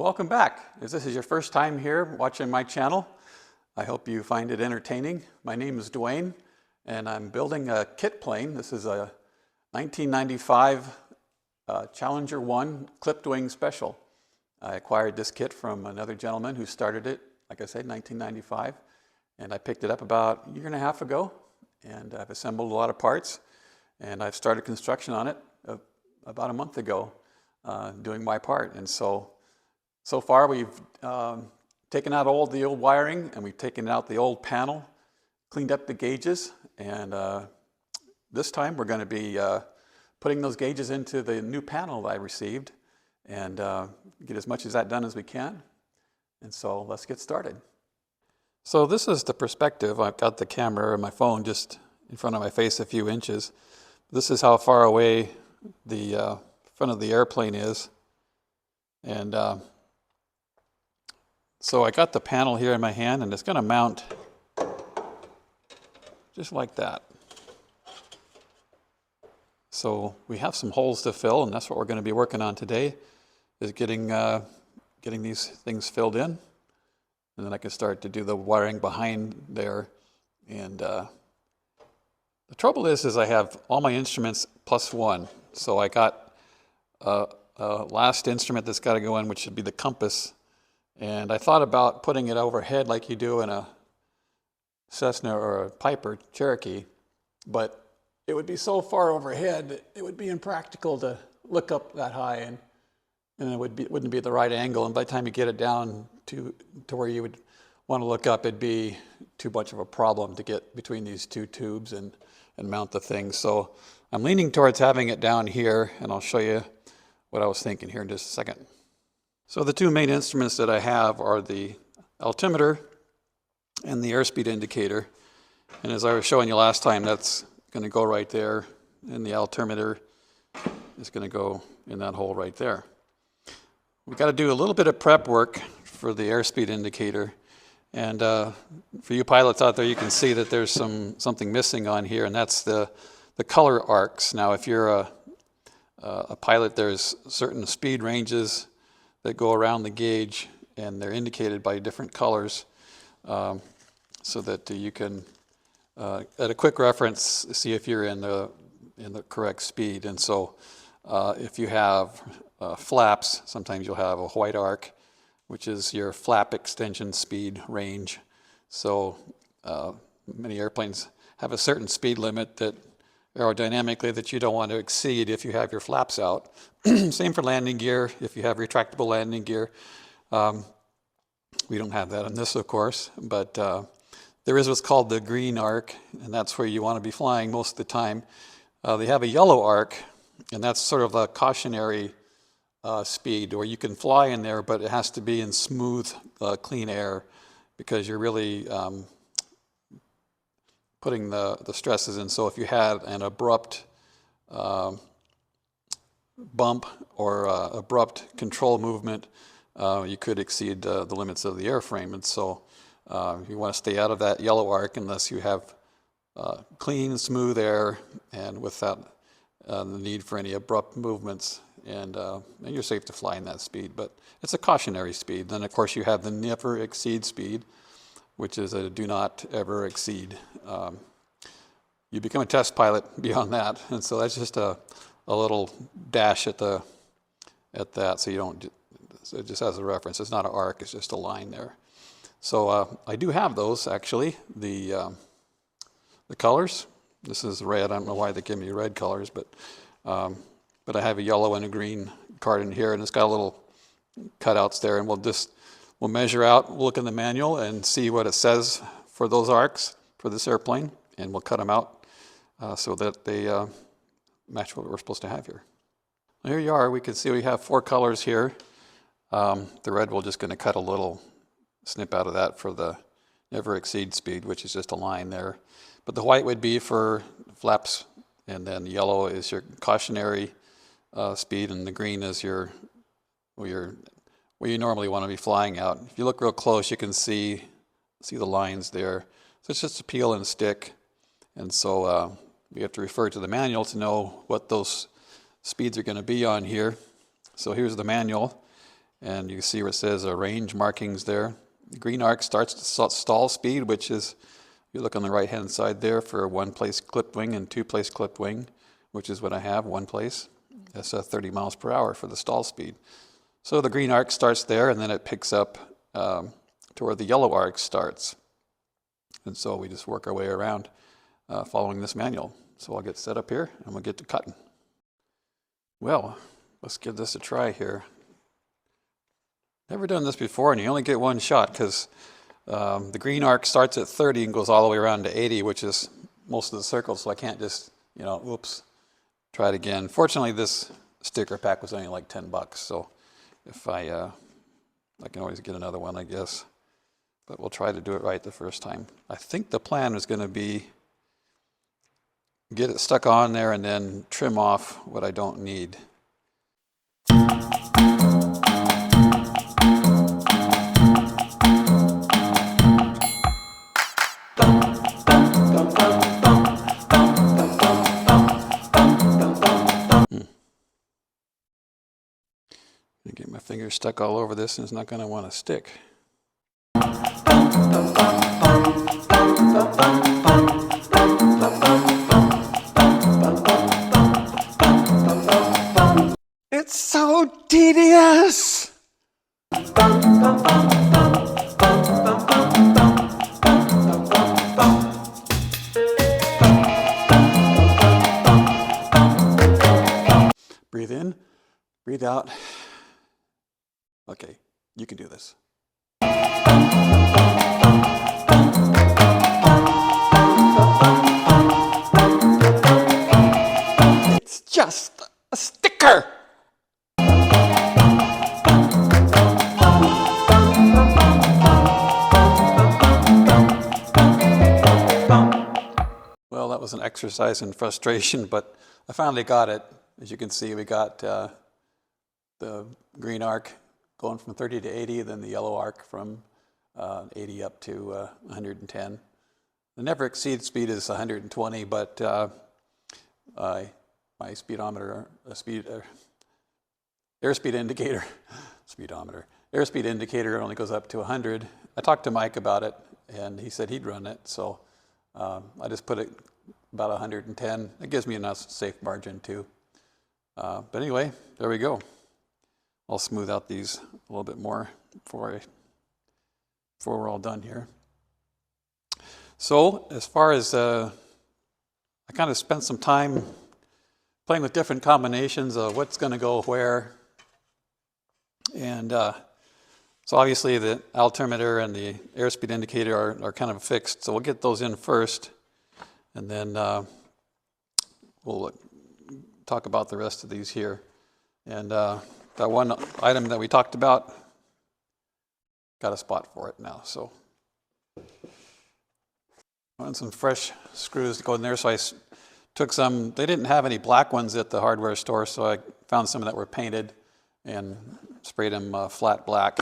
welcome back. If this is your first time here watching my channel, I hope you find it entertaining. My name is Dwayne, and I'm building a kit plane. This is a 1995 Challenger 1 clipped wing special. I acquired this kit from another gentleman who started it, like I said, 1995, and I picked it up about a year and a half ago, and I've assembled a lot of parts, and I've started construction on it about a month ago, doing my part. And so far we've taken out all the old wiring, and we've taken out the old panel, cleaned up the gauges, and this time we're going to be putting those gauges into the new panel that I received, and get as much of that done as we can. And so let's get started. So this is the perspective. I've got the camera and my phone just in front of my face a few inches. This is how far away the front of the airplane is. And so I got the panel here in my hand, and it's going to mount just like that. So we have some holes to fill, and that's what we're going to be working on today, is getting these things filled in. And then I can start to do the wiring behind there. And the trouble is I have all my instruments plus one. So I got a last instrument that's got to go in, which should be the compass. And I thought about putting it overhead like you do in a Cessna or a Piper Cherokee, but it would be so far overhead, it would be impractical to look up that high, and it wouldn't be at the right angle. And by the time you get it down to where you would want to look up, it'd be too much of a problem to get between these two tubes and mount the thing. So I'm leaning towards having it down here, and I'll show you what I was thinking here in just a second. So the two main instruments that I have are the altimeter and the airspeed indicator. And as I was showing you last time, that's going to go right there, and the altimeter is going to go in that hole right there. We've got to do a little bit of prep work for the airspeed indicator. And for you pilots out there, you can see that there's something missing on here, and that's the color arcs. Now, if you're a pilot, there's certain speed ranges that go around the gauge, and they're indicated by different colors, so that you can, at a quick reference, see if you're in the correct speed. And so if you have flaps, sometimes you'll have a white arc, which is your flap extension speed range. So many airplanes have a certain speed limit that aerodynamically that you don't want to exceed if you have your flaps out. Same for landing gear, if you have retractable landing gear. We don't have that on this, of course, but there is what's called the green arc, and that's where you want to be flying most of the time. They have a yellow arc, and that's sort of a cautionary speed, where you can fly in there, but it has to be in smooth, clean air, because you're really putting the stresses in. So if you had an abrupt bump or abrupt control movement, you could exceed the limits of the airframe. And so you want to stay out of that yellow arc unless you have clean, smooth air, and without the need for any abrupt movements. And you're safe to fly in that speed, but it's a cautionary speed. Then, of course, you have the never exceed speed, which is a do not ever exceed. You become a test pilot beyond that, and so that's just a little dash at that, so you don't. So just as a reference, it's not an arc; it's just a line there. So I do have those actually. The colors. This is red. I don't know why they give me red colors, but I have a yellow and a green card in here, and it's got little cutouts there, and we'll measure out, we'll look in the manual and see what it says for those arcs for this airplane, and we'll cut them out so that they match what we're supposed to have here. Well, here you are. We can see we have 4 colors here. The red, we're just going to cut a little snip out of that for the never exceed speed, which is just a line there. But the white would be for flaps, and then yellow is your cautionary speed, and the green is where you normally want to be flying out. If you look real close, you can see the lines there. So it's just a peel and stick, and so we have to refer to the manual to know what those speeds are going to be on here. So here's the manual, and you see where it says range markings there. The green arc starts at stall speed, which is, you look on the right hand side there for one place clipped wing and two place clipped wing, which is what I have, one place. That's 30 miles per hour for the stall speed. So the green arc starts there, and then it picks up to where the yellow arc starts. And so we just work our way around following this manual. So I'll get set up here and we'll get to cutting. Well, let's give this a try here. Never done this before, and you only get one shot because the green arc starts at 30 and goes all the way around to 80, which is most of the circles, so I can't just, oops, try it again. Fortunately, this sticker pack was only like 10 bucks, so if I can always get another one, I guess. But we'll try to do it right the first time. I think the plan is going to be get it stuck on there and then trim off what I don't need. Get my fingers stuck all over this, and it's not going to want to stick. It's so tedious! Breathe in, breathe out. Okay, you can do this. It's just a sticker! Well, that was an exercise in frustration, but I finally got it. As you can see, we got the green arc going from 30 to 80, then the yellow arc from 80 up to 110. The never exceed speed is 120, but my speedometer, airspeed indicator, airspeed indicator only goes up to 100. I talked to Mike about it, and he said he'd run it, so I just put it about 110. It gives me enough safe margin too. But anyway, there we go. I'll smooth out these a little bit more before we're all done here. So as far as, I kind of spent some time playing with different combinations of what's going to go where. And so obviously the altimeter and the airspeed indicator are kind of fixed. So we'll get those in first, and then we'll talk about the rest of these here. And that one item that we talked about, got a spot for it now. So I want some fresh screws to go in there. So I took some, they didn't have any black ones at the hardware store, so I found some that were painted and sprayed them flat black.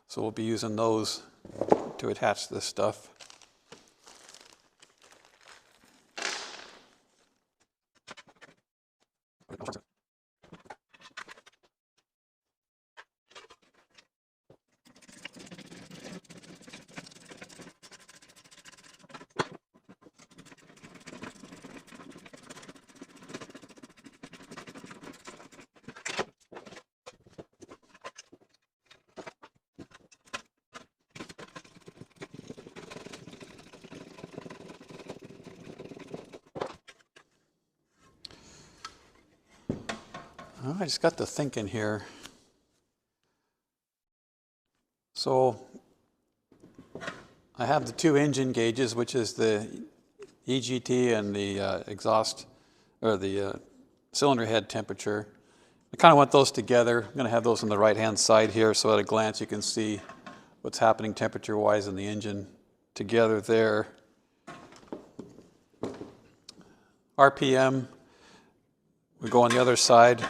So we'll be using those to attach this stuff. I just got to thinking here. So I have the two engine gauges, which is the EGT and the exhaust, or the cylinder head temperature. I kind of want those together. I'm going to have those on the right-hand side here, so at a glance you can see what's happening temperature-wise in the engine together there. RPM, we go on the other side,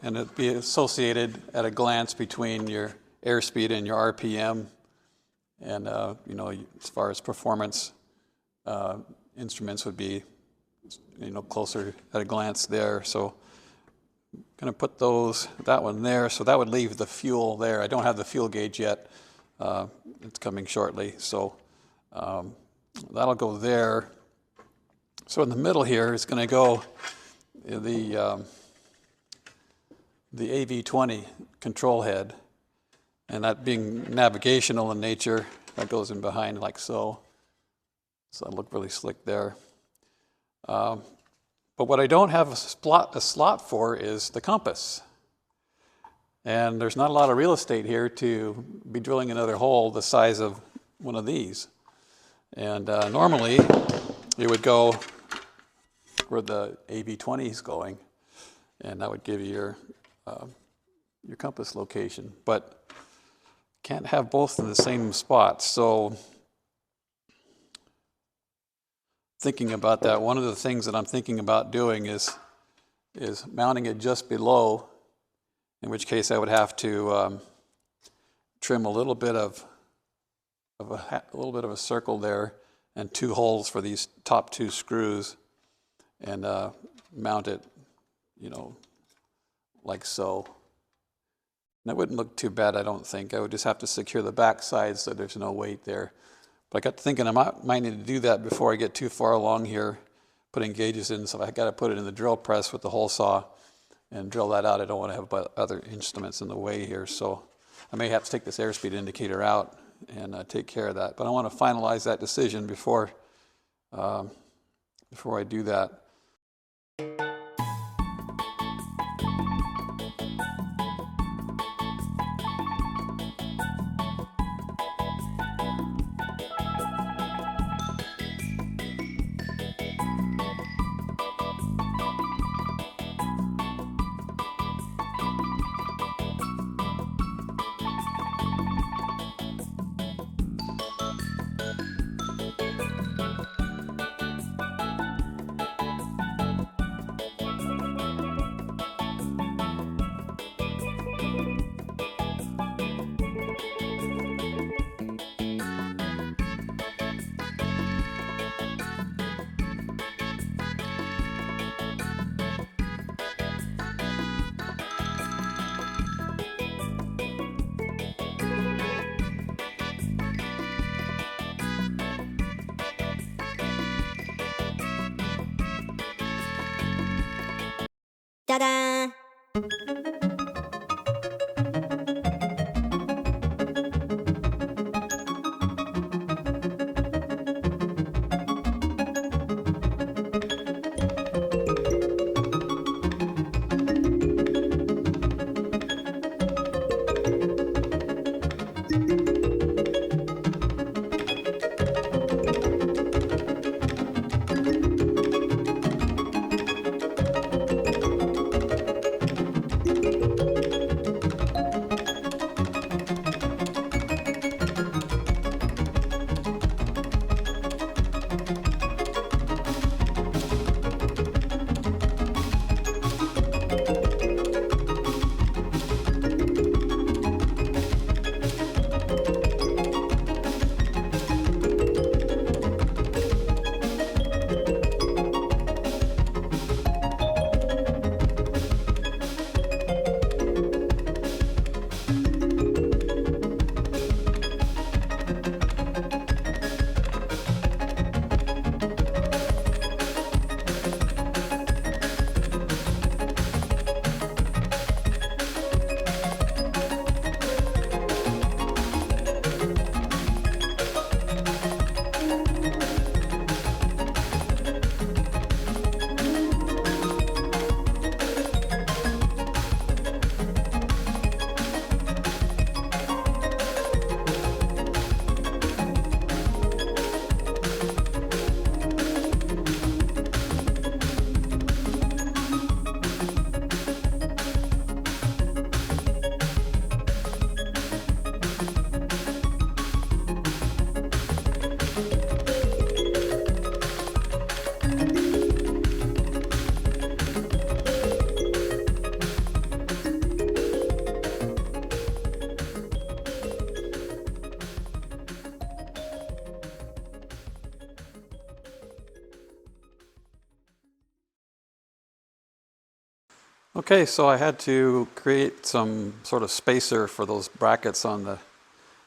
and it'd be associated at a glance between your airspeed and your RPM. And you know, as far as performance, instruments would be, you know, closer at a glance there. So going to put that one there, so that would leave the fuel there. I don't have the fuel gauge yet. It's coming shortly, so that'll go there. So in the middle here is going to go the AV20 control head, and that being navigational in nature, that goes in behind like so. So that'll look really slick there. But what I don't have a slot for is the compass. And there's not a lot of real estate here to be drilling another hole the size of one of these. And normally you would go where the AV20 is going, and that would give you your compass location. But can't have both in the same spot. So thinking about that, one of the things that I'm thinking about doing is mounting it just below, in which case I would have to trim a little bit of a circle there and 2 holes for these top 2 screws, and mount it, like so. And that wouldn't look too bad, I don't think. I would just have to secure the back side so there's no weight there. But I got to thinking I might need to do that before I get too far along here, putting gauges in. So I got to put it in the drill press with the hole saw and drill that out. I don't want to have other instruments in the way here. So I may have to take this airspeed indicator out and take care of that. But I want to finalize that decision before I do that. Ta-da! Okay, so I had to create some sort of spacer for those brackets on the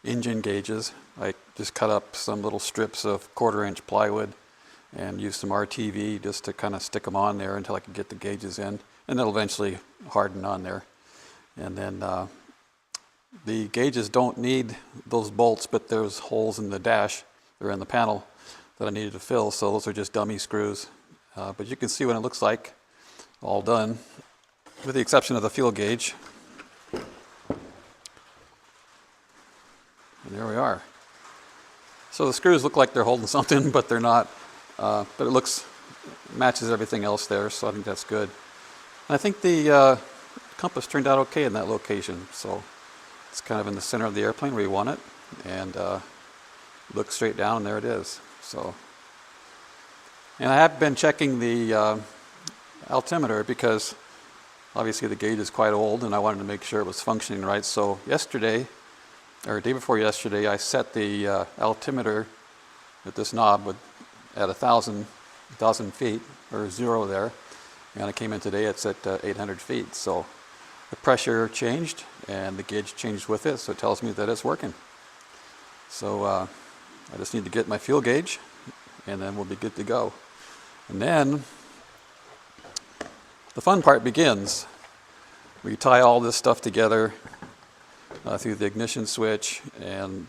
engine gauges. I just cut up some little strips of 1/4-inch plywood and used some RTV just to kind of stick them on there until I could get the gauges in, and they'll eventually harden on there. And then the gauges don't need those bolts, but there's holes in the dash, or in the panel, that I needed to fill, so those are just dummy screws. But you can see what it looks like, all done, with the exception of the fuel gauge. And there we are. So the screws look like they're holding something, but they're not. But it matches everything else there, so I think that's good. And I think the compass turned out okay in that location. So it's kind of in the center of the airplane where you want it, and look straight down, and there it is. And I have been checking the altimeter because obviously the gauge is quite old, and I wanted to make sure it was functioning right. So yesterday, or day before yesterday, I set the altimeter at this knob at 1,000 feet, or 0 there, and I came in today, it's at 800 feet. So the pressure changed, and the gauge changed with it, so it tells me that it's working. So I just need to get my fuel gauge, and then we'll be good to go. And then the fun part begins. We tie all this stuff together through the ignition switch and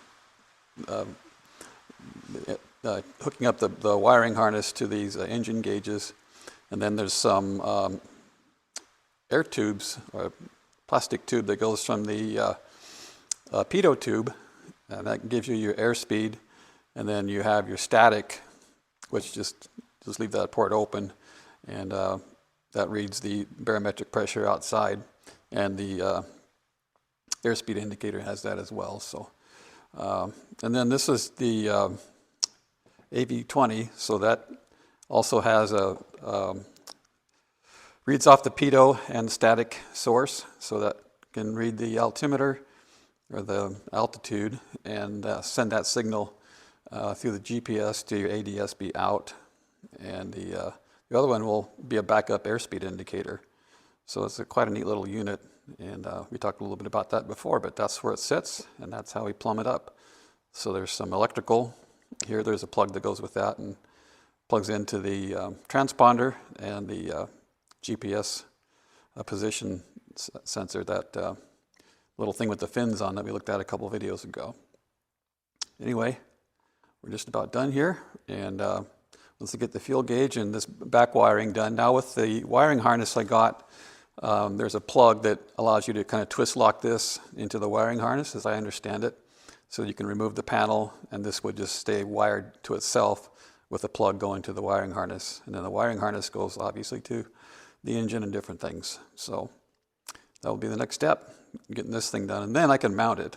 hooking up the wiring harness to these engine gauges. And then there's some air tubes, or plastic tube that goes from the pitot tube, and that gives you your airspeed. And then you have your static, which just leave that port open, and that reads the barometric pressure outside, and the airspeed indicator has that as well. So, and then this is the AV20, so that also has reads off the pitot and static source, so that can read the altimeter or the altitude and send that signal through the GPS to your ADS-B out, and the other one will be a backup airspeed indicator. So it's quite a neat little unit, and we talked a little bit about that before, but that's where it sits, and that's how we plumb it up. So there's some electrical here. There's a plug that goes with that and plugs into the transponder and the GPS position sensor, that little thing with the fins on that we looked at a couple videos ago. Anyway, we're just about done here, and let's get the fuel gauge and this back wiring done. Now with the wiring harness I got, there's a plug that allows you to kind of twist lock this into the wiring harness, as I understand it. So you can remove the panel, and this would just stay wired to itself with a plug going to the wiring harness. And then the wiring harness goes obviously to the engine and different things. So that will be the next step, getting this thing done. And then I can mount it.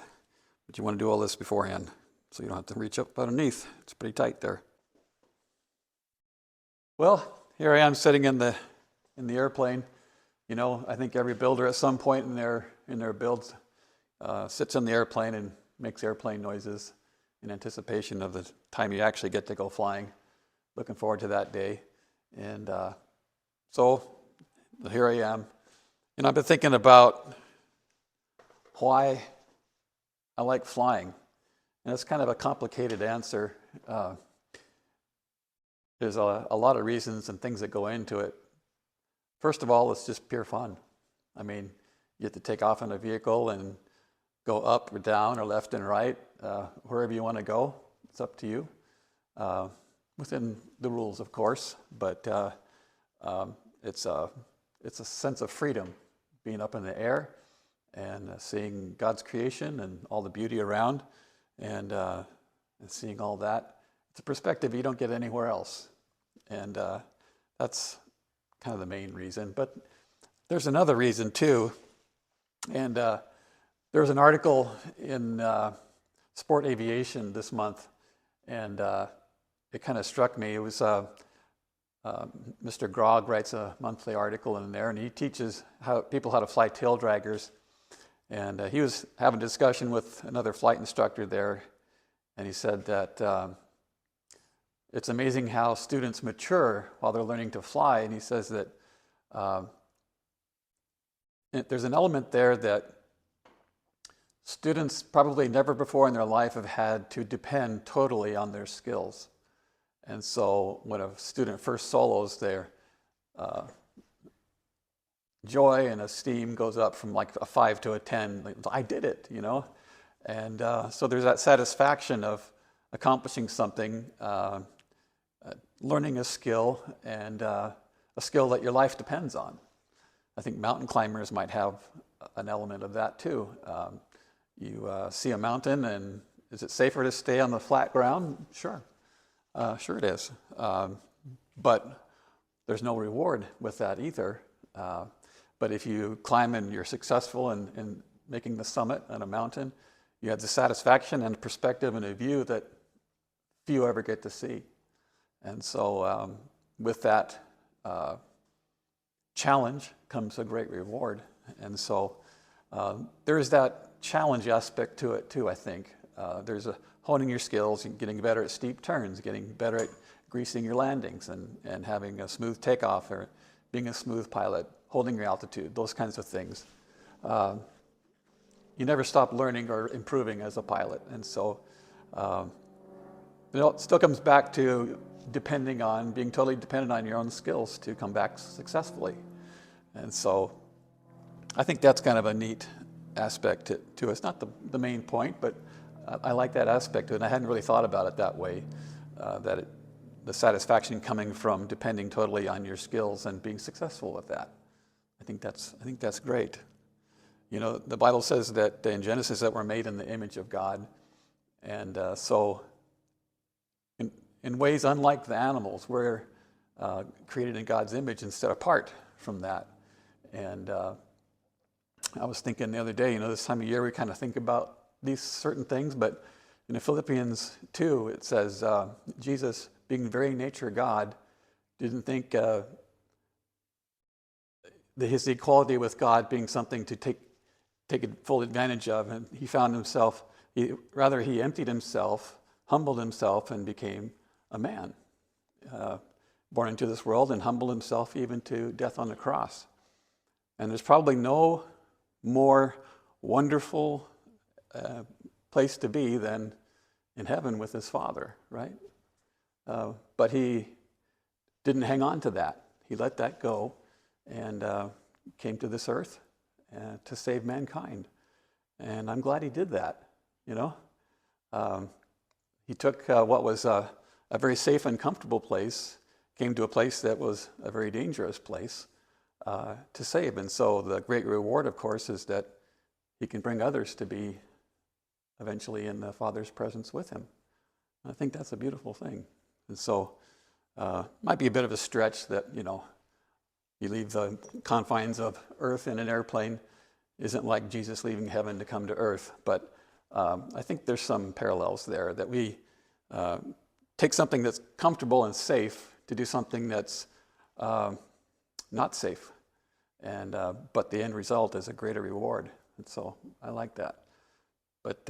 But you want to do all this beforehand, so you don't have to reach up underneath. It's pretty tight there. Well, here I am sitting in the airplane. You know, I think every builder at some point in their builds sits in the airplane and makes airplane noises in anticipation of the time you actually get to go flying. Looking forward to that day. And so here I am. And I've been thinking about why I like flying. And it's kind of a complicated answer. There's a lot of reasons and things that go into it. First of all, it's just pure fun. I mean, you get to take off in a vehicle and go up or down or left and right, wherever you want to go. It's up to you, within the rules, of course. But it's a sense of freedom, being up in the air and seeing God's creation and all the beauty around, and seeing all that. It's a perspective you don't get anywhere else, and that's kind of the main reason. But there's another reason too, and there was an article in Sport Aviation this month, and it kind of struck me. It was Mr. Grog writes a monthly article in there, and he teaches people how to fly tail draggers. And he was having a discussion with another flight instructor there, and he said that it's amazing how students mature while they're learning to fly. And he says that there's an element there that students probably never before in their life have had to depend totally on their skills. And so when a student first solos, their joy and esteem goes up from like a 5 to a 10. Like, I did it, you know? And so there's that satisfaction of accomplishing something, learning a skill, and a skill that your life depends on. I think mountain climbers might have an element of that too. You see a mountain, and is it safer to stay on the flat ground? Sure. Sure it is. But there's no reward with that either. But if you climb and you're successful in making the summit on a mountain, you have the satisfaction and perspective and a view that few ever get to see. And so with that challenge comes a great reward. And so there is that challenge aspect to it too, I think. There's a honing your skills, getting better at steep turns, getting better at greasing your landings and having a smooth takeoff, or being a smooth pilot, holding your altitude, those kinds of things. You never stop learning or improving as a pilot. And so it still comes back to being totally dependent on your own skills to come back successfully. And so I think that's kind of a neat aspect to it. It's not the main point, but I like that aspect of it. And I hadn't really thought about it that way, the satisfaction coming from depending totally on your skills and being successful with that. I think that's great. You know, the Bible says that in Genesis that we're made in the image of God. And so in ways unlike the animals, we're created in God's image and set apart from that. And I was thinking the other day, you know, this time of year we kind of think about these certain things, but in Philippians 2 it says Jesus, being very nature God, didn't think his equality with God being something to take full advantage of, and he found himself, he emptied himself, humbled himself, and became a man, born into this world, and humbled himself even to death on the cross. And there's probably no more wonderful place to be than in heaven with his Father, right? But he didn't hang on to that. He let that go and came to this earth to save mankind. And I'm glad he did that, you know. He took what was a very safe and comfortable place, came to a place that was a very dangerous place to save. And so the great reward, of course, is that he can bring others to be eventually in the Father's presence with him. I think that's a beautiful thing. And so might be a bit of a stretch that, you know, you leave the confines of earth in an airplane isn't like Jesus leaving heaven to come to earth. But I think there's some parallels there, that we take something that's comfortable and safe to do something that's not safe. And but the end result is a greater reward. And so I like that. But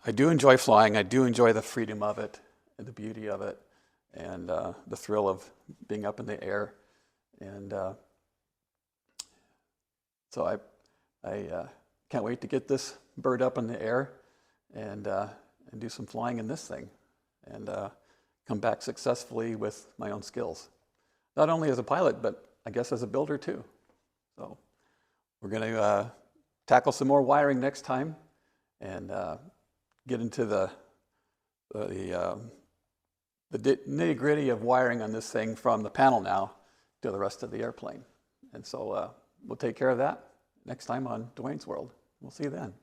I do enjoy flying. I do enjoy the freedom of it and the beauty of it and the thrill of being up in the air. And so I can't wait to get this bird up in the air and do some flying in this thing and come back successfully with my own skills. Not only as a pilot, but I guess as a builder too. So we're going to tackle some more wiring next time and get into the nitty-gritty of wiring on this thing from the panel now to the rest of the airplane. And so we'll take care of that next time on Dwayne's World. We'll see you then.